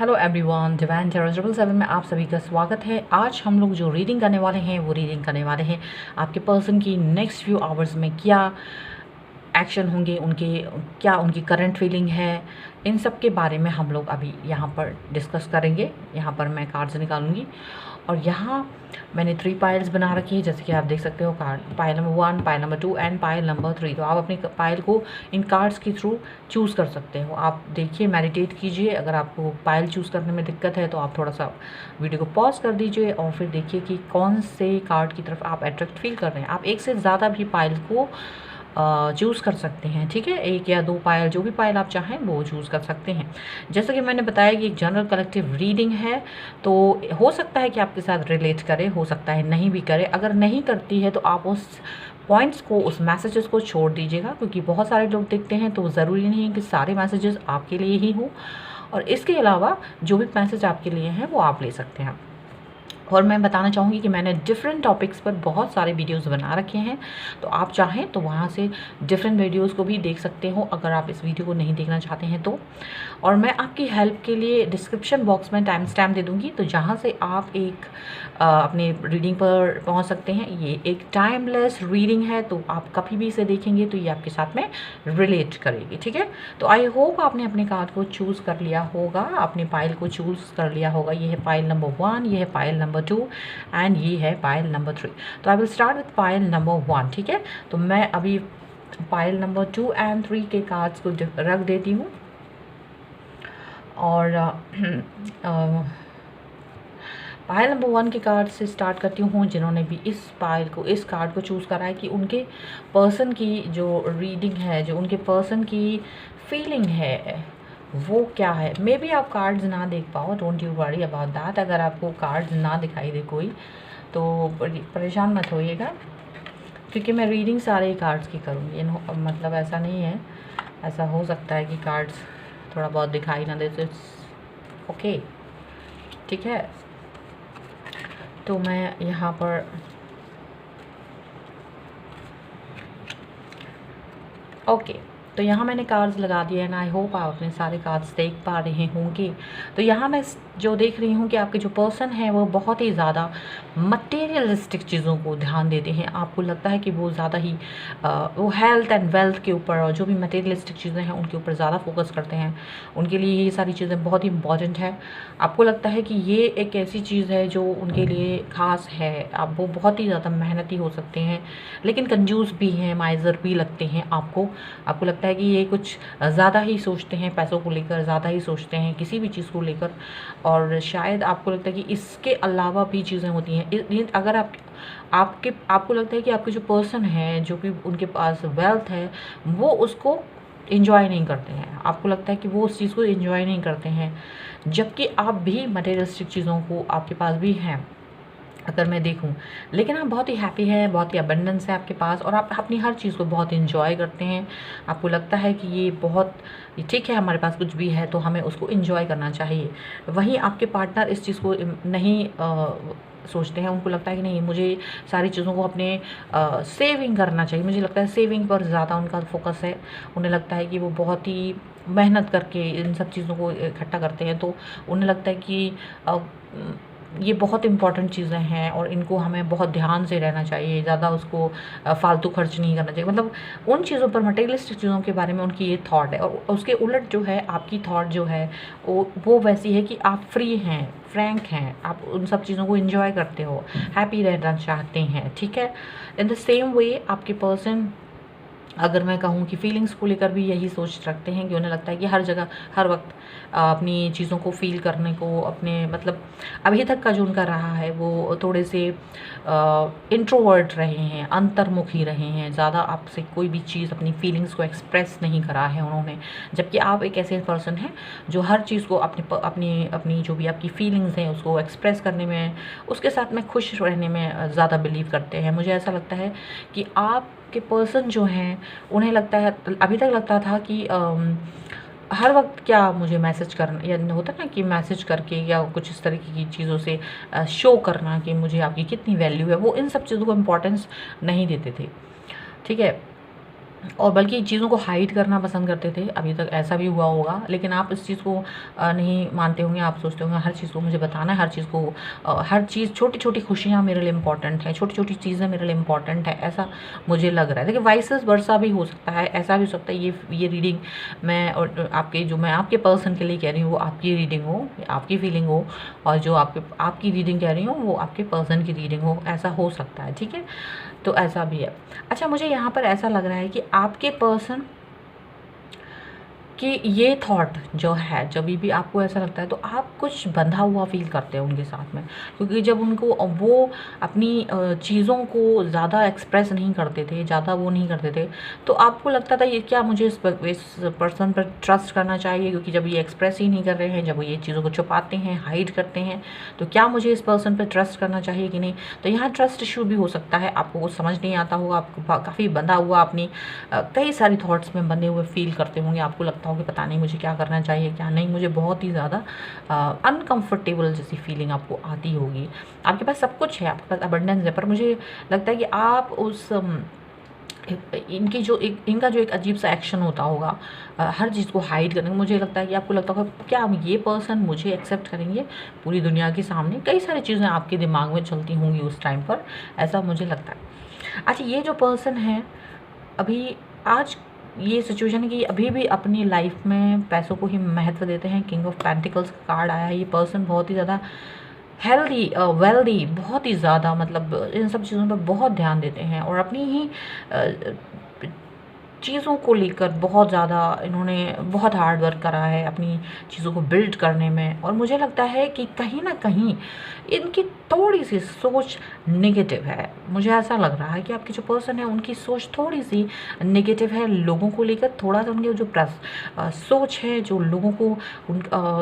Hello everyone, divine tarot 777 में आप सभी का स्वागत है। आज हम लोग जो रीडिंग करने वाले हैं वो रीडिंग करने वाले हैं आपके पर्सन की नेक्स्ट फ्यू आवर्स में क्या एक्शन होंगे, उनकी करंट फीलिंग है, इन सब के बारे में हम लोग अभी यहाँ पर डिस्कस करेंगे। यहाँ पर मैं कार्ड्स निकालूंगी और यहाँ मैंने 3 पाइल्स बना रखी है, जैसे कि आप देख सकते हो। Card pile number 1, pile number 2 and pile number 3। तो आप अपनी पाइल को इन कार्ड्स के थ्रू चूज़ कर सकते हो। आप देखिए, मेडिटेट कीजिए। अगर आपको पाइल चूज़ करने में दिक्कत है तो आप थोड़ा सा वीडियो को पॉज कर दीजिए और फिर देखिए कि कौन से कार्ड की तरफ आप अट्रैक्ट फील कर रहे हैं। आप एक से ज़्यादा भी पाइल को चूज़ कर सकते हैं, ठीक है। 1 या 2 पायल, जो भी पायल आप चाहें वो चूज़ कर सकते हैं। जैसा कि मैंने बताया कि एक जनरल कलेक्टिव रीडिंग है, तो हो सकता है कि आपके साथ रिलेट करे, हो सकता है नहीं भी करे। अगर नहीं करती है तो आप उस पॉइंट्स को, उस मैसेजेस को छोड़ दीजिएगा, क्योंकि बहुत सारे लोग देखते हैं तो ज़रूरी नहीं है कि सारे मैसेजेस आपके लिए ही हों। और इसके अलावा जो भी मैसेज आपके लिए हैं वो आप ले सकते हैं। और मैं बताना चाहूँगी कि मैंने डिफरेंट टॉपिक्स पर बहुत सारे वीडियोस बना रखे हैं, तो आप चाहें तो वहाँ से डिफरेंट वीडियोस को भी देख सकते हो, अगर आप इस वीडियो को नहीं देखना चाहते हैं तो। और मैं आपकी हेल्प के लिए डिस्क्रिप्शन बॉक्स में टाइम स्टैम्प दे दूँगी, तो जहाँ से आप एक अपने रीडिंग पर पहुँच सकते हैं। ये एक टाइमलेस रीडिंग है, तो आप कभी भी इसे देखेंगे तो ये आपके साथ में रिलेट करेगी, ठीक है। तो आई होप आपने अपने कार्ड को चूज़ कर लिया होगा, अपने पाइल को चूज़ कर लिया होगा। ये है पाइल नंबर 1, ये है पाइल नंबर 2 एंड ये है पाइल नंबर 3। तो I will start with pile number 1, ठीक है। तो मैं अभी पाइल नंबर 2 एंड 3 के कार्ड्स को रख देती हूँ और पाइल नंबर 1 के कार्ड से स्टार्ट करती हूँ, जिन्होंने भी इस कार्ड को चूज़ करा है कि उनके पर्सन की जो रीडिंग है, जो उनके पर्सन की फीलिंग है वो क्या है। मे बी आप कार्ड्स ना देख पाओ, don't you worry about that. अगर आपको कार्ड्स ना दिखाई दे कोई तो परेशान मत होइएगा, क्योंकि मैं रीडिंग सारे कार्ड्स की करूँगी। मतलब ऐसा नहीं है, ऐसा हो सकता है कि कार्ड्स थोड़ा बहुत दिखाई ना दे, तो ओके, ठीक है। तो मैं यहाँ पर ओके, तो यहाँ मैंने कार्ड्स लगा दिए हैं। आई होप आप अपने सारे कार्ड्स देख पा रहे होंगे। तो यहाँ मैं जो देख रही हूँ कि आपके जो पर्सन है वो बहुत ही ज़्यादा मटेरियलिस्टिक चीज़ों को ध्यान देते हैं। आपको लगता है कि वो ज़्यादा ही वो हेल्थ एंड वेल्थ के ऊपर और जो भी मटेरियलिस्टिक चीज़ें हैं उनके ऊपर ज़्यादा फोकस करते हैं। उनके लिए ये सारी चीज़ें बहुत ही इंपॉर्टेंट है। आपको लगता है कि ये एक ऐसी चीज़ है जो उनके लिए ख़ास है। अब वो बहुत ही ज़्यादा मेहनती हो सकते हैं, लेकिन कंजूस भी हैं, माइज़र भी लगते हैं। आपको लगता है कि ये कुछ ज़्यादा ही सोचते हैं, पैसों को लेकर ज़्यादा ही सोचते हैं, किसी भी चीज़ को लेकर। और शायद आपको लगता है कि इसके अलावा भी चीज़ें होती हैं। अगर आपको लगता है कि आपके जो पर्सन है, जो भी उनके पास वेल्थ है, वो उसको इन्जॉय नहीं करते हैं। आपको लगता है कि वो उस चीज़ को इन्जॉय नहीं करते हैं, जबकि आप भी मटेरियलिस्टिक चीज़ों को आपके पास भी हैं, अगर मैं देखूं। लेकिन आप बहुत ही हैप्पी हैं, बहुत ही अबंडेंस है आपके पास, और आप अपनी हर चीज़ को बहुत इन्जॉय करते हैं। आपको लगता है कि ये बहुत ठीक है, हमारे पास कुछ भी है तो हमें उसको इन्जॉय करना चाहिए। वहीं आपके पार्टनर इस चीज़ को नहीं सोचते हैं। उनको लगता है कि नहीं, मुझे सारी चीज़ों को अपने सेविंग करना चाहिए। मुझे लगता है सेविंग पर ज़्यादा उनका फोकस है। उन्हें लगता है कि वो बहुत ही मेहनत करके इन सब चीज़ों को इकट्ठा करते हैं, तो उन्हें लगता है कि ये बहुत इम्पॉर्टेंट चीज़ें हैं और इनको हमें बहुत ध्यान से रहना चाहिए, ज़्यादा उसको फालतू खर्च नहीं करना चाहिए। मतलब उन चीज़ों पर, मटेरियलिस्टिक चीज़ों के बारे में उनकी ये थॉट है। और उसके उलट जो है, आपकी थॉट जो है वो वैसी है कि आप फ्री हैं, फ्रैंक हैं, आप उन सब चीज़ों को एंजॉय करते हो, हैप्पी रहना चाहते हैं, ठीक है। इन द सेम वे आपके पर्सन, अगर मैं कहूँ कि फीलिंग्स को लेकर भी यही सोच रखते हैं कि उन्हें लगता है कि हर जगह हर वक्त अपनी चीज़ों को फील करने को, अपने मतलब अभी तक का जो उनका रहा है वो थोड़े से इंट्रोवर्ट रहे हैं, अंतर्मुखी रहे हैं, ज़्यादा आपसे कोई भी चीज़, अपनी फीलिंग्स को एक्सप्रेस नहीं करा है उन्होंने। जबकि आप एक ऐसे पर्सन हैं जो हर चीज़ को अपनी जो भी आपकी फीलिंग्स हैं उसको एक्सप्रेस करने में, उसके साथ में खुश रहने में ज़्यादा बिलीव करते हैं। मुझे ऐसा लगता है कि आप के पर्सन जो हैं उन्हें लगता है, अभी तक लगता था कि हर वक्त क्या मुझे मैसेज करना, या होता ना कि मैसेज करके या कुछ इस तरीके की चीज़ों से शो करना कि मुझे आपकी कितनी वैल्यू है, वो इन सब चीज़ों को इम्पोर्टेंस नहीं देते थे, ठीक है। और बल्कि चीज़ों को हाइड करना पसंद करते थे, अभी तक ऐसा भी हुआ होगा, लेकिन आप इस चीज़ को नहीं मानते होंगे। आप सोचते होंगे हर चीज़ को मुझे बताना है, हर चीज़ को हर चीज़, छोटी-छोटी खुशियाँ मेरे लिए इम्पोर्टेंट है, छोटी-छोटी चीज़ें मेरे लिए इम्पोर्टेंट है, ऐसा मुझे लग रहा है। देखिए वाइस वर्सा भी हो सकता है, ऐसा भी हो सकता है ये रीडिंग मैं और मैं आपके पर्सन के लिए कह रही हूँ वो आपकी रीडिंग हो, आपकी फीलिंग हो, और जो आपकी रीडिंग कह रही हूँ वो आपके पर्सन की रीडिंग हो, ऐसा हो सकता है, ठीक है? तो ऐसा भी है। अच्छा, मुझे यहाँ पर ऐसा लग रहा है कि आपके पर्सन कि ये थॉट जो है, जभी भी आपको ऐसा लगता है तो आप कुछ बंधा हुआ फ़ील करते हैं उनके साथ में, क्योंकि जब उनको वो अपनी चीज़ों को ज़्यादा एक्सप्रेस नहीं करते थे, ज़्यादा वो नहीं करते थे, तो आपको लगता था ये क्या मुझे इस पर्सन पर ट्रस्ट करना चाहिए, क्योंकि जब ये एक्सप्रेस ही नहीं कर रहे हैं, जब वो ये चीज़ों को छुपाते हैं, हाइड करते हैं, तो क्या मुझे इस पर्सन पर ट्रस्ट करना चाहिए कि नहीं? तो यहाँ ट्रस्ट इशू भी हो सकता है, आपको कुछ समझ नहीं आता होगा, आपको काफ़ी बंधा हुआ अपनी कई सारी थॉट्स में बंधे हुए फ़ील करते होंगे, आपको लगता हो कि पता नहीं मुझे क्या करना चाहिए, क्या नहीं, मुझे बहुत ही ज़्यादा अनकंफर्टेबल जैसी फीलिंग आपको आती होगी। आपके पास सब कुछ है, आपके पास अबंडेंस है, पर मुझे लगता है कि आप उस इनका जो एक अजीब सा एक्शन होता होगा हर चीज़ को हाइड करने का, मुझे लगता है कि आपको लगता होगा क्या ये पर्सन मुझे एक्सेप्ट करेंगे पूरी दुनिया के सामने? कई सारी चीज़ें आपके दिमाग में चलती होंगी उस टाइम पर, ऐसा मुझे लगता है। अच्छा, ये जो पर्सन है अभी, आज ये सिचुएशन है कि अभी भी अपनी लाइफ में पैसों को ही महत्व देते हैं। किंग ऑफ पेंटिकल्स का कार्ड आया है। ये पर्सन बहुत ही ज़्यादा हेल्दी, वेल्दी, बहुत ही ज़्यादा, मतलब इन सब चीज़ों पर बहुत ध्यान देते हैं, और अपनी ही चीज़ों को लेकर बहुत ज़्यादा इन्होंने बहुत हार्ड वर्क करा है अपनी चीज़ों को बिल्ड करने में, और मुझे लगता है कि कहीं ना कहीं इनकी थोड़ी सी सोच नेगेटिव है। मुझे ऐसा लग रहा है कि आपकी जो पर्सन है उनकी सोच थोड़ी सी नेगेटिव है लोगों को लेकर, थोड़ा सा उनकी जो सोच है, जो लोगों को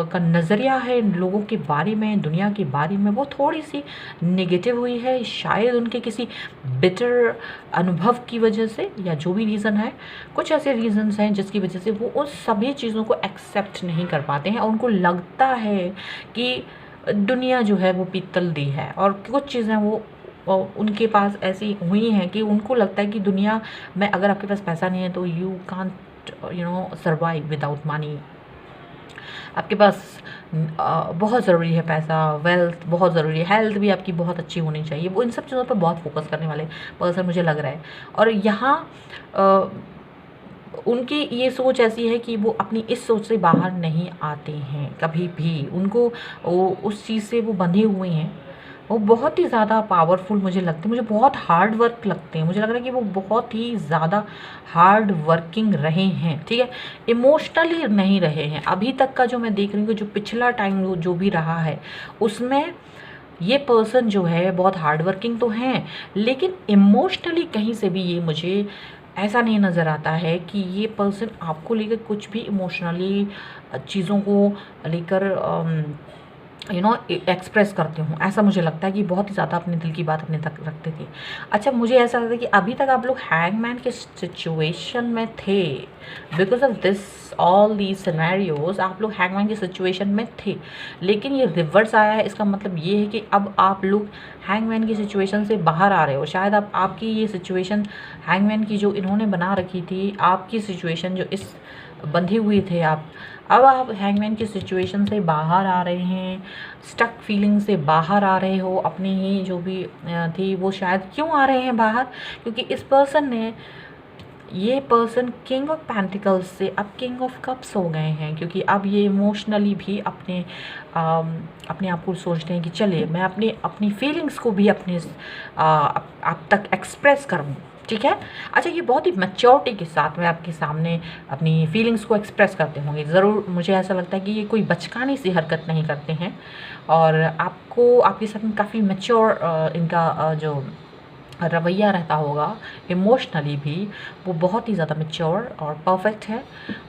का नज़रिया है लोगों के बारे में, दुनिया के बारे में, वो थोड़ी सी नेगेटिव हुई है। शायद उनके किसी बिटर अनुभव की वजह से, या जो भी रीज़न है, कुछ ऐसे रीजंस हैं जिसकी वजह से वो उन सभी चीज़ों को एक्सेप्ट नहीं कर पाते हैं, और उनको लगता है कि दुनिया जो है वो पीतल दी है, और कुछ चीज़ें वो उनके पास ऐसी हुई हैं कि उनको लगता है कि दुनिया में अगर आपके पास पैसा नहीं है तो you can't survive without money. आपके पास बहुत ज़रूरी है पैसा, वेल्थ बहुत ज़रूरी है, हेल्थ भी आपकी बहुत अच्छी होनी चाहिए। वो इन सब चीज़ों पर बहुत फोकस करने वाले पर्सन मुझे लग रहा है। और यहाँ उनकी ये सोच ऐसी है कि वो अपनी इस सोच से बाहर नहीं आते हैं कभी भी। उनको उस चीज़ से वो बंधे हुए हैं। वो बहुत ही ज़्यादा पावरफुल मुझे लगते हैं, मुझे बहुत हार्ड वर्क लगते हैं। मुझे लग रहा है कि वो बहुत ही ज़्यादा हार्ड वर्किंग रहे हैं, ठीक है? इमोशनली नहीं रहे हैं। अभी तक का जो मैं देख रही हूँ, जो पिछला टाइम जो भी रहा है, उसमें ये पर्सन जो है बहुत हार्ड वर्किंग तो हैं, लेकिन इमोशनली कहीं से भी ये मुझे ऐसा नहीं नज़र आता है कि ये पर्सन आपको लेकर कुछ भी इमोशनली चीज़ों को लेकर एक्सप्रेस करते हूँ। ऐसा मुझे लगता है कि बहुत ही ज़्यादा अपने दिल की बात अपने तक रखते थे। अच्छा, मुझे ऐसा लगता है कि अभी तक आप लोग हैंगमैन के सिचुएशन में थे, because of this all the scenarios आप लोग हैंगमैन की सिचुएशन में थे, लेकिन ये रिवर्स आया है। इसका मतलब ये है कि अब आप लोग हैंगमैन की सिचुएशन से बाहर आ रहे हो। शायद आपकी ये सिचुएशन हैंगमैन की जो इन्होंने बना रखी थी, आपकी सिचुएशन जो इस बंधे हुए थे अब आप हैंगमैन की सिचुएशन से बाहर आ रहे हैं, स्टक फीलिंग से बाहर आ रहे हो। अपनी ही जो भी थी वो शायद क्यों आ रहे हैं बाहर, क्योंकि इस पर्सन ने, ये पर्सन किंग ऑफ पेंटिकल्स से अब किंग ऑफ कप्स हो गए हैं, क्योंकि अब ये इमोशनली भी अपने आप को सोचते हैं कि चलिए मैं अपनी फीलिंग्स को भी अपने आप तक एक्सप्रेस करूँ, ठीक है? अच्छा, ये बहुत ही मैच्योरिटी के साथ में आपके सामने अपनी फीलिंग्स को एक्सप्रेस करते होंगे ज़रूर। मुझे ऐसा लगता है कि ये कोई बचकानी सी हरकत नहीं करते हैं, और आपके साथ में काफ़ी मैच्योर इनका जो रवैया रहता होगा, इमोशनली भी वो बहुत ही ज़्यादा मैच्योर और परफेक्ट है,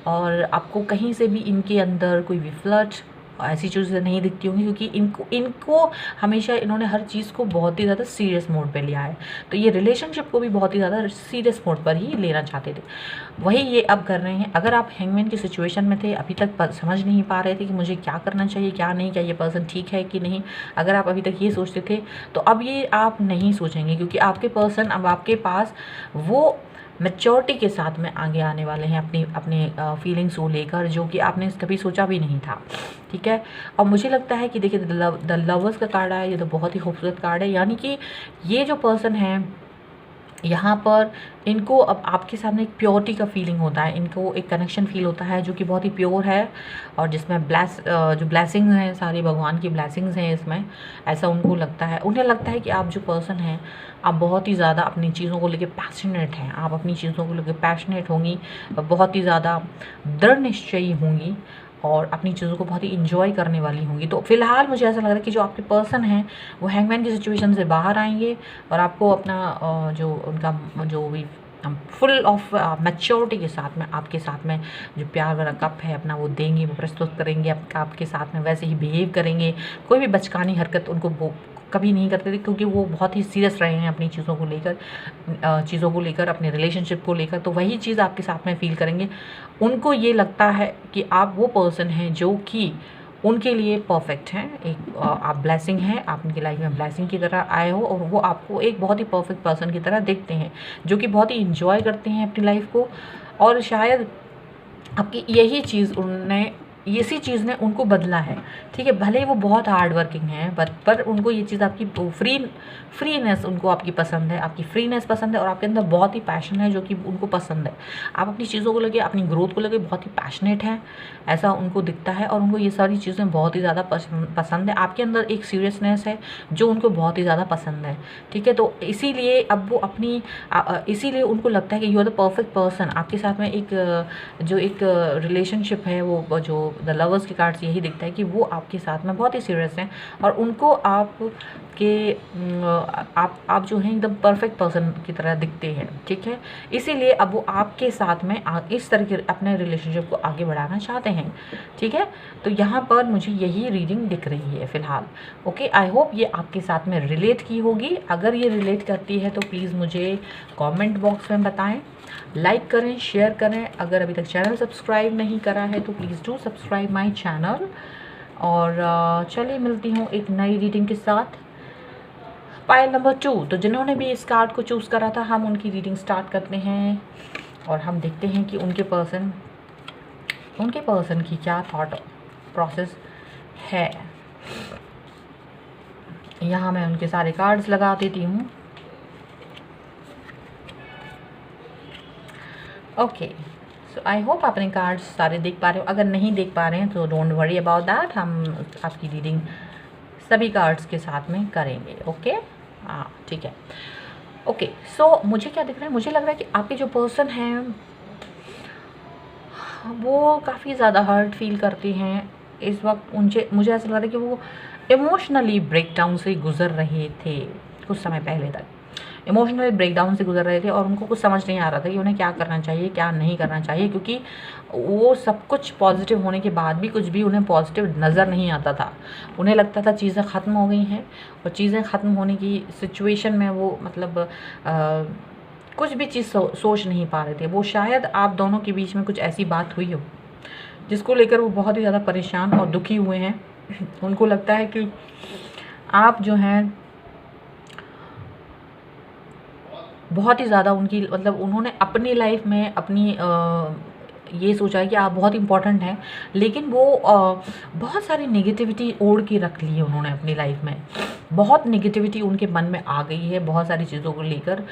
और आपको कहीं से भी इनके अंदर कोई भी फ्लर्ट ऐसी चीज़ें नहीं दिखती होंगी, क्योंकि इनको हमेशा इन्होंने हर चीज़ को बहुत ही ज़्यादा सीरियस मोड पे लिया है। तो ये रिलेशनशिप को भी बहुत ही ज़्यादा सीरियस मोड पर ही लेना चाहते थे, वही ये अब कर रहे हैं। अगर आप हैंगमैन की सिचुएशन में थे, अभी तक समझ नहीं पा रहे थे कि मुझे क्या करना चाहिए क्या नहीं, क्या ये पर्सन ठीक है कि नहीं, अगर आप अभी तक ये सोचते थे, तो अब ये आप नहीं सोचेंगे, क्योंकि आपके पर्सन अब आपके पास वो मैच्योरिटी के साथ में आगे आने वाले हैं अपनी अपने फीलिंग्स को लेकर, जो कि आपने कभी सोचा भी नहीं था। ठीक है, और मुझे लगता है कि देखिए द लवर्स का कार्ड आया, ये तो बहुत ही खूबसूरत कार्ड है। यानी कि ये जो पर्सन है यहाँ पर, इनको अब आपके सामने एक प्योरिटी का फीलिंग होता है, इनको एक कनेक्शन फील होता है जो कि बहुत ही प्योर है, और जिसमें जो ब्लेसिंग्स हैं, सारी भगवान की ब्लेसिंग्स हैं इसमें, ऐसा उनको लगता है। उन्हें लगता है कि आप जो पर्सन हैं, आप बहुत ही ज़्यादा अपनी चीज़ों को लेकर पैशनेट हैं, आप अपनी चीज़ों को लेकर पैशनेट होंगी, बहुत ही ज़्यादा दृढ़ निश्चयी होंगी, और अपनी चीज़ों को बहुत ही इंजॉय करने वाली होंगी। तो फिलहाल मुझे ऐसा लग रहा है कि जो आपके पर्सन हैं वो हैंगमैन की सिचुएशन से बाहर आएंगे, और आपको अपना जो उनका जो भी फुल ऑफ मैच्योरिटी के साथ में आपके साथ में जो प्यार वाला कप है अपना वो देंगे, वो प्रस्तुत करेंगे आपके साथ में, वैसे ही बिहेव करेंगे। कोई भी बचकानी हरकत उनको कभी नहीं करते थे, क्योंकि वो बहुत ही सीरियस रहे हैं अपनी चीज़ों को लेकर अपने रिलेशनशिप को लेकर। तो वही चीज़ आपके साथ में फील करेंगे। उनको ये लगता है कि आप वो पर्सन हैं जो कि उनके लिए परफेक्ट हैं, एक आप ब्लेसिंग हैं, आप उनकी लाइफ में ब्लेसिंग की तरह आए हो, और वो आपको एक बहुत ही परफेक्ट पर्सन की तरह देखते हैं, जो कि बहुत ही इंजॉय करते हैं अपनी लाइफ को। और शायद आपकी यही चीज़ इसी चीज़ ने उनको बदला है। ठीक है, भले ही वो बहुत हार्ड वर्किंग है, पर उनको ये चीज़ आपकी फ्रीनेस उनको आपकी पसंद है, आपकी फ्रीनेस पसंद है, और आपके अंदर बहुत ही पैशन है जो कि उनको पसंद है। आप अपनी चीज़ों को लेके, अपनी ग्रोथ को लेके बहुत ही पैशनेट हैं, ऐसा उनको दिखता है, और उनको ये सारी चीज़ें बहुत ही ज़्यादा पसंद है। आपके अंदर एक सीरियसनेस है जो उनको बहुत ही ज़्यादा पसंद है। ठीक है, तो इसीलिए अब वो इसीलिए उनको लगता है कि you are the perfect person. आपके साथ में जो एक रिलेशनशिप है, वो जो द लवर्स के कार्ड से यही दिखता है कि वो आपके साथ में बहुत ही सीरियस हैं, और उनको आप जो हैं एकदम परफेक्ट पर्सन की तरह दिखते हैं। ठीक है, इसीलिए अब वो आपके साथ में इस तरह के अपने रिलेशनशिप को आगे बढ़ाना चाहते हैं। ठीक है, तो यहाँ पर मुझे यही रीडिंग दिख रही है फ़िलहाल। ओके, आई होप ये आपके साथ में रिलेट की होगी। अगर ये रिलेट करती है तो प्लीज़ मुझे कमेंट बॉक्स में बताएं, लाइक करें, शेयर करें। अगर अभी तक चैनल सब्सक्राइब नहीं करा है तो please do subscribe my channel. और चलिए मिलती हूँ एक नई रीडिंग के साथ। पाइल नंबर 2, तो जिन्होंने भी इस कार्ड को चूज़ करा था, हम उनकी रीडिंग स्टार्ट करते हैं, और हम देखते हैं कि उनके पर्सन की क्या थॉट प्रोसेस है। यहाँ मैं उनके सारे कार्ड्स लगा देती हूँ। ओके, सो आई होप अपने कार्ड्स सारे देख पा रहे हो। अगर नहीं देख पा रहे हैं तो डोंट वरी अबाउट दैट, हम आपकी रीडिंग सभी कार्ड्स के साथ में करेंगे। ओके, हाँ ठीक है। ओके, सो मुझे क्या दिख रहा है, मुझे लग रहा है कि आपके जो पर्सन हैं वो काफ़ी ज़्यादा हर्ट फील करते हैं इस वक्त। मुझे ऐसा लग रहा है कि वो इमोशनली ब्रेकडाउन से गुज़र रहे थे कुछ समय पहले तक, इमोशनली ब्रेकडाउन से गुजर रहे थे, और उनको कुछ समझ नहीं आ रहा था कि उन्हें क्या करना चाहिए, क्या नहीं करना चाहिए, क्योंकि वो सब कुछ पॉजिटिव होने के बाद भी कुछ भी उन्हें पॉजिटिव नज़र नहीं आता था। उन्हें लगता था चीज़ें ख़त्म हो गई हैं, और चीज़ें ख़त्म होने की सिचुएशन में वो मतलब कुछ भी चीज़ सोच नहीं पा रहे थे। वो शायद आप दोनों के बीच में कुछ ऐसी बात हुई हो जिसको लेकर वो बहुत ही ज़्यादा परेशान और दुखी हुए हैं। उनको लगता है कि आप जो हैं बहुत ही ज़्यादा उनकी मतलब उन्होंने अपनी लाइफ में ये सोचा है कि आप बहुत इम्पोर्टेंट हैं, लेकिन वो बहुत सारी नेगेटिविटी ओढ़ के रख ली है उन्होंने अपनी लाइफ में। बहुत नेगेटिविटी उनके मन में आ गई है बहुत सारी चीज़ों को लेकर।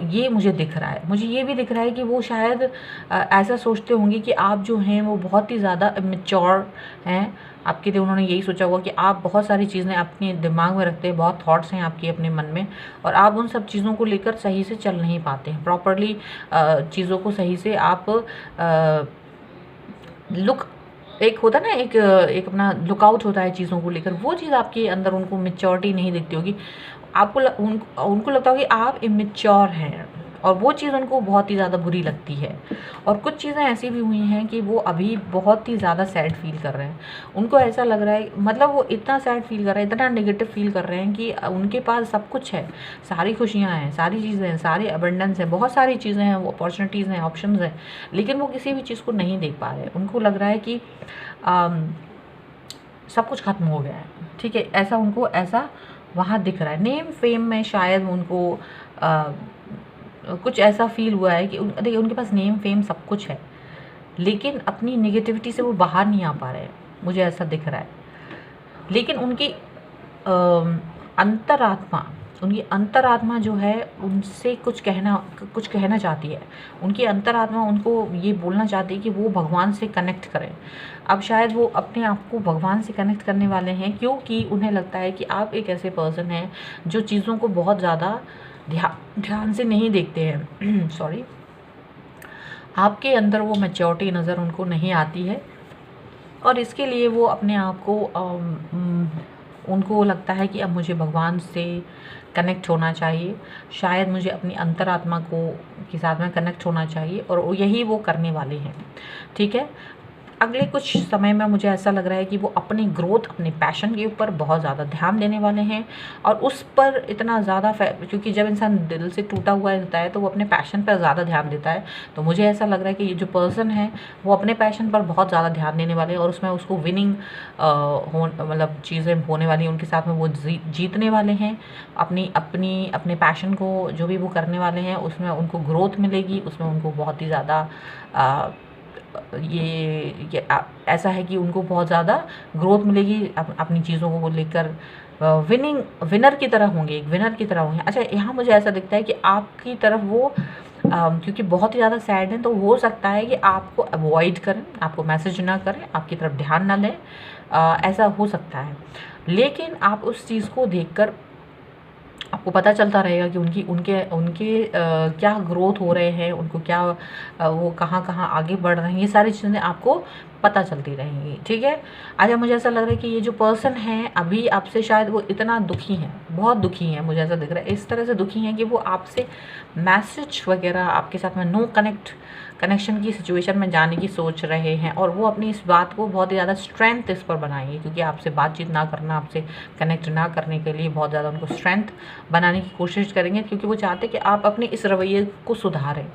ये मुझे दिख रहा है। मुझे ये भी दिख रहा है कि वो शायद ऐसा सोचते होंगे कि आप जो हैं वो बहुत ही ज़्यादा मैच्योर हैं। आपके लिए उन्होंने यही सोचा होगा कि आप बहुत सारी चीज़ें अपने दिमाग में रखते हैं, बहुत थॉट्स हैं आपके अपने मन में, और आप उन सब चीज़ों को लेकर सही से चल नहीं पाते हैं प्रॉपरली। चीज़ों को सही से आप एक होता है ना, एक अपना लुकआउट होता है चीज़ों को लेकर, वो चीज़ आपके अंदर उनको मैच्योरिटी नहीं दिखती होगी। उनको लगता होगा कि आप इमेच्योर हैं, और वो चीज़ उनको बहुत ही ज़्यादा बुरी लगती है। और कुछ चीज़ें ऐसी भी हुई हैं कि वो अभी बहुत ही ज़्यादा सैड फील कर रहे हैं। उनको ऐसा लग रहा है, मतलब वो इतना सैड फील कर रहे हैं, इतना नेगेटिव फील कर रहे हैं कि उनके पास सब कुछ है, सारी खुशियाँ हैं, सारी चीज़ें हैं, सारे अबंडेंस है, बहुत सारी चीज़ें हैं, वो अपॉर्चुनिटीज़ हैं, ऑप्शंस हैं, लेकिन वो किसी भी चीज़ को नहीं देख पा रहे। उनको लग रहा है कि सब कुछ ख़त्म हो गया है। ठीक है, ऐसा वहाँ दिख रहा है। नेम फेम में शायद उनको कुछ ऐसा फील हुआ है कि देखिए उनके पास नेम फेम सब कुछ है, लेकिन अपनी नेगेटिविटी से वो बाहर नहीं आ पा रहे हैं, मुझे ऐसा दिख रहा है। लेकिन अंतरात्मा उनकी अंतरात्मा जो है उनसे कुछ कहना चाहती है। उनकी अंतरात्मा उनको ये बोलना चाहती है कि वो भगवान से कनेक्ट करें। अब शायद वो अपने आप को भगवान से कनेक्ट करने वाले हैं, क्योंकि उन्हें लगता है कि आप एक ऐसे पर्सन हैं जो चीज़ों को बहुत ज़्यादा ध्यान से नहीं देखते हैं। सॉरी, आपके अंदर वो मैच्योरिटी नज़र उनको नहीं आती है, और इसके लिए वो अपने आप को उनको लगता है कि अब मुझे भगवान से कनेक्ट होना चाहिए, शायद मुझे अपनी अंतरात्मा को के साथ में कनेक्ट होना चाहिए, और यही वो करने वाले हैं। ठीक है, अगले कुछ समय में मुझे ऐसा लग रहा है कि वो अपनी ग्रोथ, अपने पैशन के ऊपर बहुत ज़्यादा ध्यान देने वाले हैं, और उस पर इतना ज़्यादा क्योंकि जब इंसान दिल से टूटा हुआ होता है तो वो अपने पैशन पर ज़्यादा ध्यान देता है। तो मुझे ऐसा लग रहा है कि ये जो पर्सन है वो अपने पैशन पर बहुत ज़्यादा ध्यान देने वाले हैं, और उसमें उसको विनिंग मतलब चीज़ें होने वाली हैं, उनके साथ में वो जीतने वाले हैं। अपने पैशन को जो भी वो करने वाले हैं उसमें उनको ग्रोथ मिलेगी, उसमें उनको बहुत ही ज़्यादा ऐसा है कि उनको बहुत ज़्यादा ग्रोथ मिलेगी अपनी चीज़ों को लेकर। विनर की तरह होंगे, एक विनर की तरह होंगे। अच्छा, यहाँ मुझे ऐसा दिखता है कि आपकी तरफ वो क्योंकि बहुत ही ज़्यादा सैड है, तो हो सकता है कि आपको अवॉइड करें, आपको मैसेज ना करें, आपकी तरफ ध्यान ना दें, ऐसा हो सकता है। लेकिन आप उस चीज़ को देखकर आपको पता चलता रहेगा कि उनके क्या ग्रोथ हो रहे हैं, उनको क्या वो कहाँ आगे बढ़ रहे हैं, ये सारी चीज़ें आपको पता चलती रहेंगी। ठीक है, अच्छा मुझे ऐसा लग रहा है कि ये जो पर्सन है अभी आपसे शायद वो इतना दुखी हैं, बहुत दुखी हैं, मुझे ऐसा दिख रहा है, इस तरह से दुखी हैं कि वो आपसे मैसेज वगैरह आपके साथ में नो कनेक्शन की सिचुएशन में जाने की सोच रहे हैं, और वो अपनी इस बात को बहुत ही ज़्यादा स्ट्रेंथ इस पर बनाएंगे, क्योंकि आपसे बातचीत ना करना, आपसे कनेक्ट ना करने के लिए बहुत ज़्यादा उनको स्ट्रेंथ बनाने की कोशिश करेंगे, क्योंकि वो चाहते हैं कि आप अपने इस रवैये को सुधारें।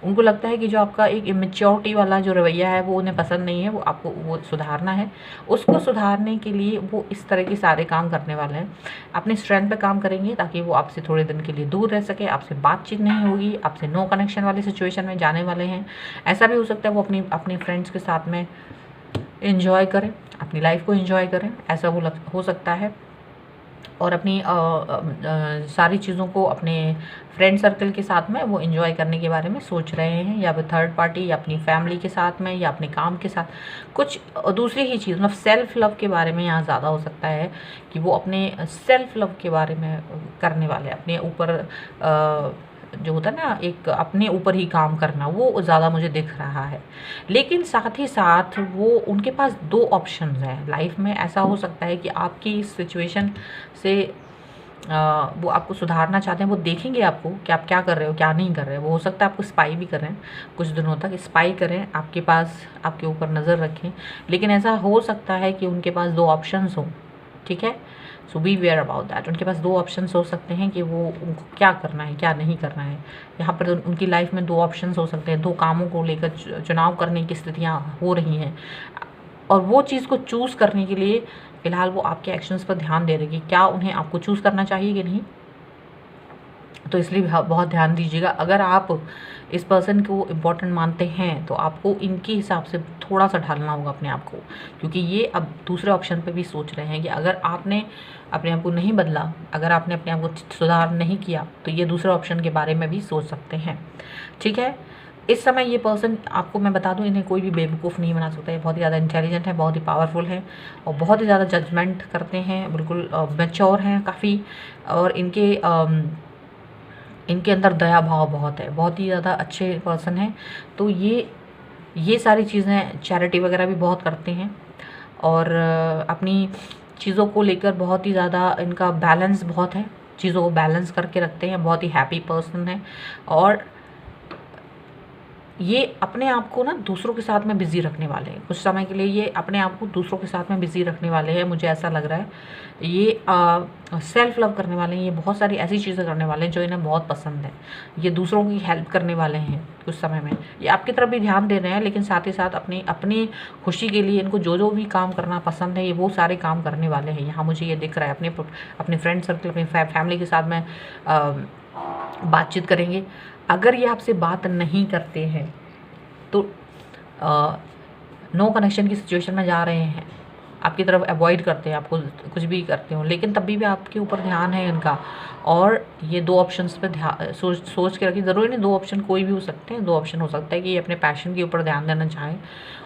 उनको लगता है कि जो आपका एक इमेच्योरिटी वाला जो रवैया है वो उन्हें पसंद नहीं है, वो आपको वो सुधारना है। उसको सुधारने के लिए वो इस तरह के सारे काम करने वाले हैं, अपने स्ट्रेंथ पे काम करेंगे, ताकि वो आपसे थोड़े दिन के लिए दूर रह सके, आपसे बातचीत नहीं होगी, आपसे नो कनेक्शन वाली सिचुएशन में जाने वाले हैं। ऐसा भी हो सकता है वो अपने फ्रेंड्स के साथ में एंजॉय करें, अपनी लाइफ को एंजॉय करें, ऐसा हो सकता है, और अपनी सारी चीज़ों को अपने फ्रेंड सर्कल के साथ में वो एंजॉय करने के बारे में सोच रहे हैं, या फिर थर्ड पार्टी, या अपनी फैमिली के साथ में, या अपने काम के साथ कुछ दूसरी ही चीज़, मतलब सेल्फ लव के बारे में यहाँ ज़्यादा हो सकता है कि वो अपने सेल्फ लव के बारे में करने वाले, अपने ऊपर जो होता है ना, एक अपने ऊपर ही काम करना, वो ज़्यादा मुझे दिख रहा है। लेकिन साथ ही साथ वो उनके पास दो ऑप्शंस हैं लाइफ में। ऐसा हो सकता है कि आपकी इस सिचुएशन से वो आपको सुधारना चाहते हैं, वो देखेंगे आपको कि आप क्या कर रहे हो, क्या नहीं कर रहे हो। वो हो सकता है आपको स्पाई भी करें, कुछ दिनों तक स्पाई करें, आपके पास आपके ऊपर नज़र रखें। लेकिन ऐसा हो सकता है कि उनके पास दो ऑप्शंस हों, ठीक है, सो बी वेयर अबाउट दैट। उनके पास दो ऑप्शंस हो सकते हैं कि वो उनको क्या करना है, क्या नहीं करना है। यहाँ पर उनकी लाइफ में दो ऑप्शंस हो सकते हैं, दो कामों को लेकर चुनाव करने की स्थितियाँ हो रही हैं, और वो चीज़ को चूज़ करने के लिए फ़िलहाल वो आपके एक्शंस पर ध्यान दे रहे कि क्या उन्हें आपको चूज़ करना चाहिए कि नहीं। तो इसलिए बहुत ध्यान दीजिएगा। अगर आप इस पर्सन को इम्पोर्टेंट मानते हैं तो आपको इनके हिसाब से थोड़ा सा ढालना होगा अपने आप को, क्योंकि ये अब दूसरे ऑप्शन पे भी सोच रहे हैं कि अगर आपने अपने आप को नहीं बदला, अगर आपने अपने आप को सुधार नहीं किया, तो ये दूसरे ऑप्शन के बारे में भी सोच सकते हैं। ठीक है, इस समय ये पर्सन, आपको मैं बता दूं, इन्हें कोई भी बेवकूफ़ नहीं बना सकता है। बहुत ही ज़्यादा इंटेलिजेंट है, बहुत ही पावरफुल है, और बहुत ही ज़्यादा जजमेंट करते हैं, बिल्कुल मैच्योर हैं काफ़ी, और इनके अंदर दया भाव बहुत है, बहुत ही ज़्यादा अच्छे पर्सन हैं। तो ये सारी चीज़ें, चैरिटी वगैरह भी बहुत करते हैं, और अपनी चीज़ों को लेकर बहुत ही ज़्यादा इनका बैलेंस बहुत है, चीज़ों को बैलेंस करके रखते हैं, बहुत ही हैप्पी पर्सन है। और ये अपने आप को ना दूसरों के साथ में बिज़ी रखने वाले हैं, कुछ समय के लिए ये अपने आप को दूसरों के साथ में बिज़ी रखने वाले हैं, मुझे ऐसा लग रहा है। ये सेल्फ लव करने वाले हैं, ये बहुत सारी ऐसी चीज़ें करने वाले हैं जो इन्हें बहुत पसंद है। ये दूसरों की हेल्प करने वाले हैं कुछ समय में, ये आपकी तरफ भी ध्यान दे रहे हैं, लेकिन साथ ही साथ अपनी खुशी के लिए इनको जो भी काम करना पसंद है, ये वो सारे काम करने वाले हैं। यहाँ मुझे ये दिख रहा है, अपने फ्रेंड सर्कल, अपनी फैमिली के साथ में बातचीत करेंगे, अगर ये आपसे बात नहीं करते हैं तो नो कनेक्शन की सिचुएशन में जा रहे हैं, आपकी तरफ अवॉइड करते हैं, आपको कुछ भी करते हो, लेकिन तभी भी आपके ऊपर ध्यान है इनका। और ये 2 ऑप्शंस पे ध्यान सोच के रखिए। ज़रूरी नहीं 2 ऑप्शन कोई भी हो सकते हैं। 2 ऑप्शन हो सकता है कि ये अपने पैशन के ऊपर ध्यान देना चाहें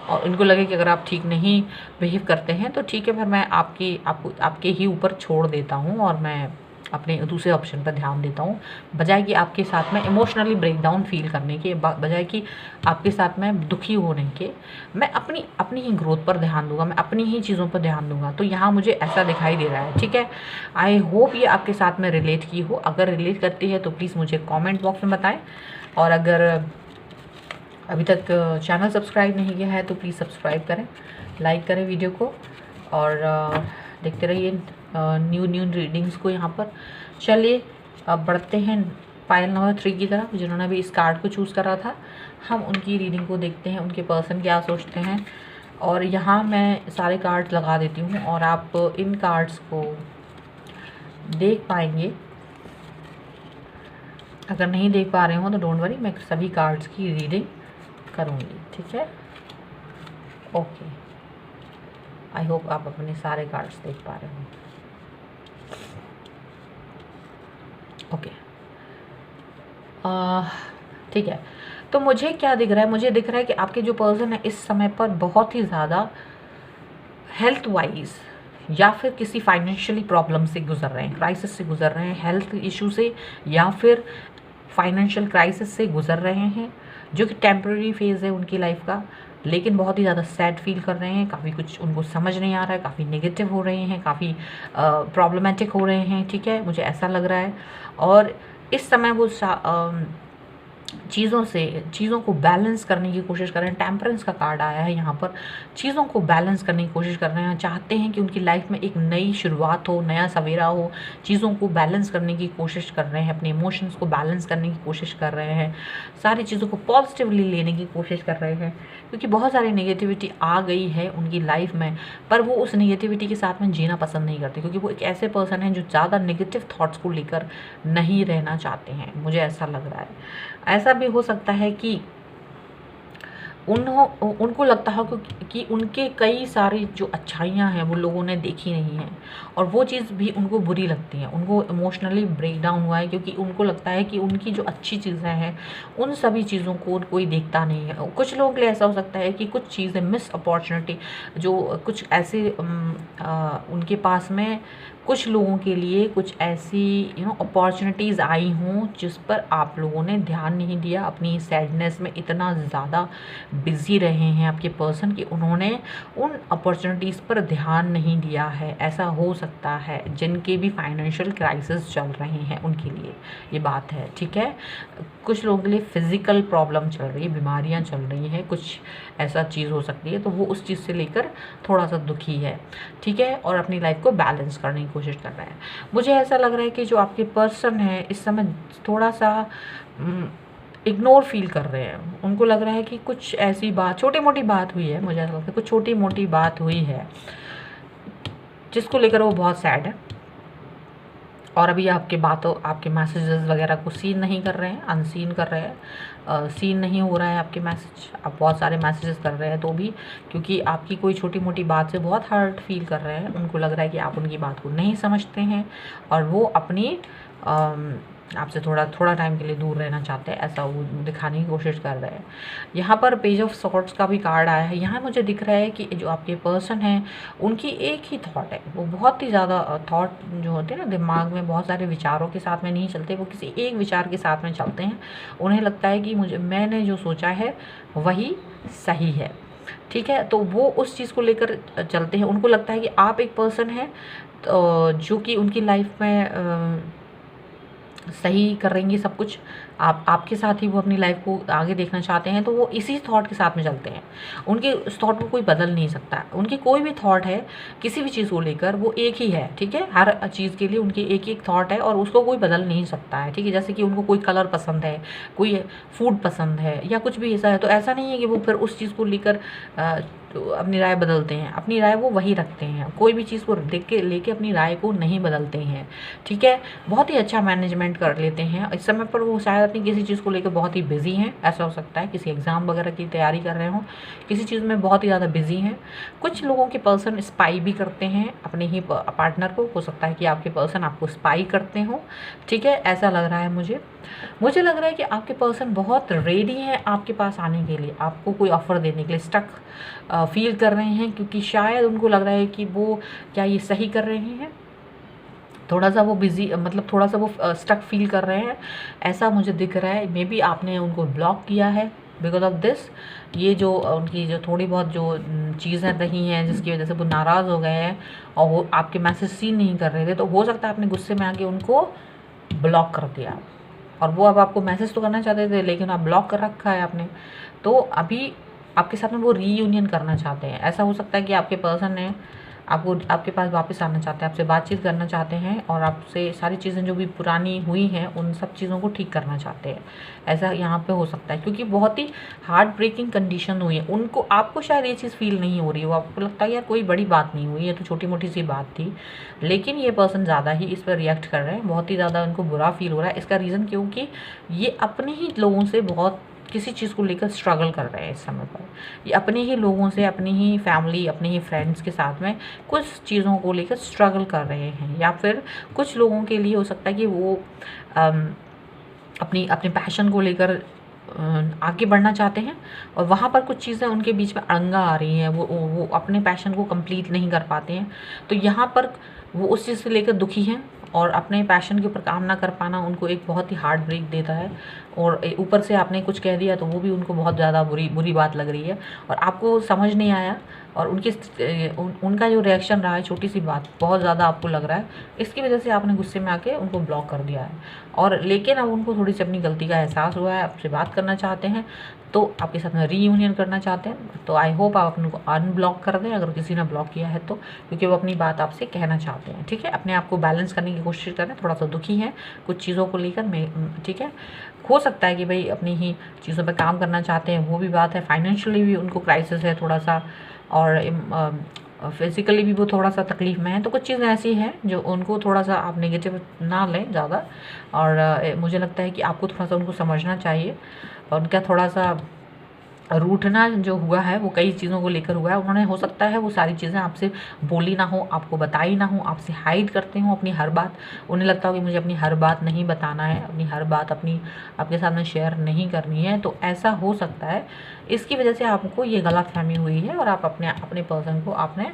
और इनको लगे कि अगर आप ठीक नहीं बिहेव करते हैं तो ठीक है, फिर मैं आपके ही ऊपर छोड़ देता हूँ और मैं अपने दूसरे ऑप्शन पर ध्यान देता हूँ, बजाय कि आपके साथ में इमोशनली ब्रेकडाउन फील करने के, बजाय कि आपके साथ में दुखी होने के, मैं अपनी ही ग्रोथ पर ध्यान दूंगा, मैं अपनी ही चीज़ों पर ध्यान दूंगा। तो यहाँ मुझे ऐसा दिखाई दे रहा है। ठीक है, आई होप ये आपके साथ में रिलेट की हो। अगर रिलेट करती है तो प्लीज़ मुझे कॉमेंट बॉक्स में बताएं, और अगर अभी तक चैनल सब्सक्राइब नहीं किया है तो प्लीज़ सब्सक्राइब करें, लाइक करें वीडियो को, और देखते रहिए न्यू रीडिंग्स को। यहाँ पर चलिए अब बढ़ते हैं पायल नंबर 3 की तरफ, जिन्होंने भी इस कार्ड को चूज़ करा था। हम उनकी रीडिंग को देखते हैं, उनके पर्सन क्या सोचते हैं। और यहाँ मैं सारे कार्ड्स लगा देती हूँ और आप इन कार्ड्स को देख पाएंगे। अगर नहीं देख पा रहे हो तो डोंट वरी, मैं सभी कार्ड्स की रीडिंग करूँगी। ठीक है, ओके। आई होप आप अपने सारे कार्ड्स देख पा रहे हो। ओके, ठीक है। तो मुझे क्या दिख रहा है, मुझे दिख रहा है कि आपके जो पर्सन है इस समय पर बहुत ही ज़्यादा हेल्थ वाइज या फिर किसी फाइनेंशियली प्रॉब्लम से गुजर रहे हैं, क्राइसिस से गुजर रहे हैं, हेल्थ इशू से या फिर फाइनेंशियल क्राइसिस से गुजर रहे हैं, जो कि टेम्पररी फेज़ है उनकी लाइफ का। लेकिन बहुत ही ज़्यादा सैड फील कर रहे हैं, काफ़ी कुछ उनको समझ नहीं आ रहा है, काफ़ी नेगेटिव हो रहे हैं, काफ़ी प्रॉब्लमेटिक हो रहे हैं। ठीक है, मुझे ऐसा लग रहा है। और इस समय वो चीज़ों को बैलेंस करने की कोशिश कर रहे हैं। टेम्परेंस का कार्ड आया है यहाँ पर, चीज़ों को बैलेंस करने की कोशिश कर रहे हैं, चाहते हैं कि उनकी लाइफ में एक नई शुरुआत हो, नया सवेरा हो। चीज़ों को बैलेंस करने की कोशिश कर रहे हैं, अपने इमोशंस को बैलेंस करने की कोशिश कर रहे हैं, सारी चीज़ों को पॉजिटिवली लेने की कोशिश कर रहे हैं, क्योंकि बहुत सारी नेगेटिविटी आ गई है उनकी लाइफ में। पर वो उस नेगेटिविटी के साथ में जीना पसंद नहीं करते, क्योंकि वो एक ऐसे पर्सन हैं जो ज़्यादा नेगेटिव थॉट्स को लेकर नहीं रहना चाहते हैं। मुझे ऐसा लग रहा है। ऐसा भी हो सकता है कि उनको लगता हो कि उनके कई सारी जो अच्छाइयाँ हैं वो लोगों ने देखी नहीं हैं, और वो चीज़ भी उनको बुरी लगती है। उनको इमोशनली ब्रेक डाउन हुआ है, क्योंकि उनको लगता है कि उनकी जो अच्छी चीज़ें हैं उन सभी चीज़ों को कोई देखता नहीं है। कुछ लोगों के लिए ऐसा हो सकता है कि कुछ चीज़ें मिस अपॉर्चुनिटी, जो कुछ ऐसे उनके पास में कुछ लोगों के लिए कुछ ऐसी अपॉर्चुनिटीज़ आई हों जिस पर आप लोगों ने ध्यान नहीं दिया। अपनी सैडनेस में इतना ज़्यादा बिज़ी रहे हैं आपके पर्सन कि उन्होंने उन अपॉर्चुनिटीज़ पर ध्यान नहीं दिया है। ऐसा हो सकता है जिनके भी फाइनेंशियल क्राइसिस चल रहे हैं उनके लिए ये बात है। ठीक है, कुछ लोगों के लिए फ़िज़िकल प्रॉब्लम चल रही है, बीमारियां चल रही हैं, कुछ ऐसा चीज़ हो सकती है, तो वो उस चीज़ से लेकर थोड़ा सा दुखी है। ठीक है, और अपनी लाइफ को बैलेंस करने की कोशिश कर रहा है। मुझे ऐसा लग रहा है कि जो आपके पर्सन है इस समय थोड़ा सा इग्नोर फील कर रहे हैं। उनको लग रहा है कि कुछ ऐसी बात, छोटी मोटी बात हुई है, मुझे ऐसा लगता है कुछ छोटी मोटी बात हुई है जिसको लेकर वो बहुत सैड है, और अभी आपके मैसेजेस वगैरह को सीन नहीं कर रहे हैं, अनसीन कर रहे हैं। सीन नहीं हो रहा है आपके मैसेज, आप बहुत सारे मैसेजेस कर रहे हैं तो भी, क्योंकि आपकी कोई छोटी मोटी बात से बहुत हर्ट फील कर रहे हैं। उनको लग रहा है कि आप उनकी बात को नहीं समझते हैं, और वो अपनी आपसे थोड़ा टाइम के लिए दूर रहना चाहते हैं, ऐसा वो दिखाने की कोशिश कर रहे हैं। यहाँ पर पेज ऑफ सॉर्ड्स का भी कार्ड आया है। यहाँ मुझे दिख रहा है कि जो आपके पर्सन हैं उनकी एक ही थॉट है, वो बहुत ही ज़्यादा थॉट जो होते हैं ना दिमाग में, बहुत सारे विचारों के साथ में नहीं चलते, वो किसी एक विचार के साथ में चलते हैं। उन्हें लगता है कि मैंने जो सोचा है वही सही है। ठीक है, तो वो उस चीज़ को लेकर चलते हैं। उनको लगता है कि आप एक पर्सन है जो कि उनकी लाइफ में सही करेंगे सब कुछ, आपके साथ ही वो अपनी लाइफ को आगे देखना चाहते हैं, तो वो इसी थॉट के साथ में चलते हैं। उनके उस थॉट को कोई बदल नहीं सकता। उनकी कोई भी थॉट है किसी भी चीज़ को लेकर वो एक ही है। ठीक है, हर चीज़ के लिए उनकी एक एक थॉट है और उसको कोई बदल नहीं सकता है। ठीक है, जैसे कि उनको कोई कलर पसंद है, कोई फूड पसंद है या कुछ भी ऐसा है, तो ऐसा नहीं है कि वो फिर उस चीज़ को लेकर तो अपनी राय बदलते हैं, अपनी राय वो वही रखते हैं, कोई भी चीज़ को देख के लेके अपनी राय को नहीं बदलते हैं, ठीक है। बहुत ही अच्छा मैनेजमेंट कर लेते हैं। इस समय पर वो शायद अपनी किसी चीज़ को लेकर बहुत ही बिजी हैं, ऐसा हो सकता है किसी एग्ज़ाम वगैरह की तैयारी कर रहे हों, किसी चीज़ में बहुत ही ज़्यादा बिजी हैं। कुछ लोगों के पर्सन स्पाई भी करते हैं अपने ही पार्टनर को, हो सकता है कि आपके पर्सन आपको स्पाई करते हों, ठीक है, ऐसा लग रहा है मुझे लग रहा है कि आपके पर्सन बहुत रेडी हैं आपके पास आने के लिए, आपको कोई ऑफ़र देने के लिए स्टक फील कर रहे हैं, क्योंकि शायद उनको लग रहा है कि वो क्या ये सही कर रहे हैं, थोड़ा सा वो बिज़ी, मतलब थोड़ा सा वो स्टक फील कर रहे हैं, ऐसा मुझे दिख रहा है। मे बी आपने उनको ब्लॉक किया है बिकॉज ऑफ दिस। ये जो उनकी जो थोड़ी बहुत जो चीज़ें रही हैं जिसकी वजह से वो नाराज़ हो गए हैं और वो आपके मैसेज सीन नहीं कर रहे थे, तो हो सकता है आपने गुस्से में आके उनको ब्लॉक कर दिया, और वो अब आपको मैसेज तो करना चाहते थे लेकिन आप ब्लॉक कर रखा है आपने। तो अभी आपके साथ में वो रीयूनियन करना चाहते हैं। ऐसा हो सकता है कि आपके पर्सन ने आपको आपके पास वापस आना चाहते हैं, आपसे बातचीत करना चाहते हैं और आपसे सारी चीज़ें जो भी पुरानी हुई हैं उन सब चीज़ों को ठीक करना चाहते हैं। ऐसा यहाँ पे हो सकता है क्योंकि बहुत ही हार्ट ब्रेकिंग कंडीशन हुई है उनको। आपको शायद ये चीज़ फील नहीं हो रही हो, आपको लगता है यार कोई बड़ी बात नहीं हुई, ये तो छोटी मोटी सी बात थी, लेकिन ये पर्सन ज़्यादा ही इस पर रिएक्ट कर रहे हैं, बहुत ही ज़्यादा उनको बुरा फील हो रहा है। इसका रीज़न क्योंकि ये अपने ही लोगों से बहुत किसी चीज़ को लेकर स्ट्रगल कर रहे हैं इस समय पर। ये अपने ही लोगों से, अपनी ही फैमिली, अपने ही फ्रेंड्स के साथ में कुछ चीज़ों को लेकर स्ट्रगल कर रहे हैं, या फिर कुछ लोगों के लिए हो सकता है कि वो अपनी अपने पैशन को लेकर आगे बढ़ना चाहते हैं और वहाँ पर कुछ चीज़ें उनके बीच में अड़ंगा आ रही हैं, वो अपने पैशन को कंप्लीट नहीं कर पाते हैं। तो यहाँ पर वो उस चीज़ से लेकर दुखी हैं और अपने पैशन के ऊपर काम ना कर पाना उनको एक बहुत ही हार्ट ब्रेक देता है, और ऊपर से आपने कुछ कह दिया तो वो भी उनको बहुत ज़्यादा बुरी बात लग रही है और आपको समझ नहीं आया, और उनका जो रिएक्शन रहा है छोटी सी बात बहुत ज़्यादा आपको लग रहा है, इसकी वजह से आपने गुस्से में आके उनको ब्लॉक कर दिया है। और लेकिन अब उनको थोड़ी सी अपनी गलती का एहसास हुआ है, आपसे बात करना चाहते हैं, तो आपके साथ में रीयूनियन करना चाहते हैं। तो आई होप आप उनको अनब्लॉक कर दें अगर किसी ने ब्लॉक किया है तो, क्योंकि वो अपनी बात आपसे कहना चाहते हैं, ठीक है। अपने आप को बैलेंस करने की कोशिश करें, थोड़ा सा दुखी हैं कुछ चीज़ों को लेकर, ठीक है। हो सकता है कि भाई अपनी ही चीज़ों पर काम करना चाहते हैं, वो भी बात है। फाइनेंशियली भी उनको क्राइसिस है थोड़ा सा, और फिज़िकली भी वो थोड़ा सा तकलीफ़ में है। तो कुछ चीज़ें ऐसी हैं जो उनको थोड़ा सा आप नेगेटिव ना लें ज़्यादा, और मुझे लगता है कि आपको थोड़ा सा उनको समझना चाहिए। और उनका थोड़ा सा रूठना जो हुआ है वो कई चीज़ों को लेकर हुआ है। उन्होंने हो सकता है वो सारी चीज़ें आपसे बोली ना हो, आपको बताई ना हो, आपसे हाइड करते हो अपनी हर बात। उन्हें लगता हो कि मुझे अपनी हर बात नहीं बताना है, अपनी हर बात आपके सामने शेयर नहीं करनी है, तो ऐसा हो सकता है। इसकी वजह से आपको ये गलतफ़हमी हुई है और आप अपने पर्सन को आपने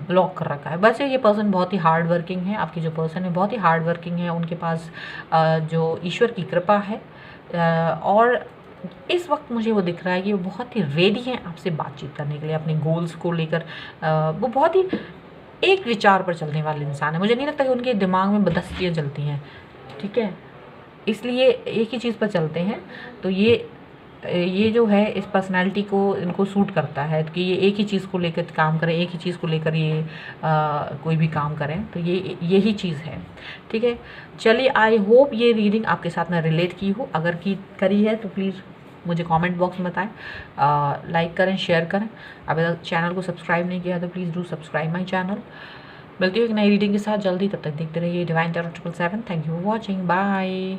ब्लॉक कर रखा है। वैसे ये पर्सन बहुत ही हार्ड वर्किंग है, आपकी जो पर्सन है बहुत ही हार्ड वर्किंग है, उनके पास जो ईश्वर की कृपा है, और इस वक्त मुझे वो दिख रहा है कि वो बहुत ही रेडी हैं आपसे बातचीत करने के लिए, अपने गोल्स को लेकर। वो बहुत ही एक विचार पर चलने वाले इंसान है। मुझे नहीं लगता कि उनके दिमाग में 10 चीज़ें चलती हैं, ठीक है, इसलिए एक ही चीज़ पर चलते हैं। तो ये जो है इस पर्सनैलिटी को इनको सूट करता है कि ये एक ही चीज़ को लेकर काम करें, एक ही चीज़ को लेकर ये कोई भी काम करें, तो यही चीज़ है, ठीक है। चलिए, आई होप ये रीडिंग आपके साथ में रिलेट की हो। अगर करी है तो प्लीज़ मुझे कमेंट बॉक्स में बताएं, लाइक करें, शेयर करें। अभी तक चैनल को सब्सक्राइब नहीं किया तो please do subscribe my channel. मिलती हूँ एक नई रीडिंग के साथ जल्दी, तब तक देखते रहिए divine tarot 777। Thank you for watching, bye.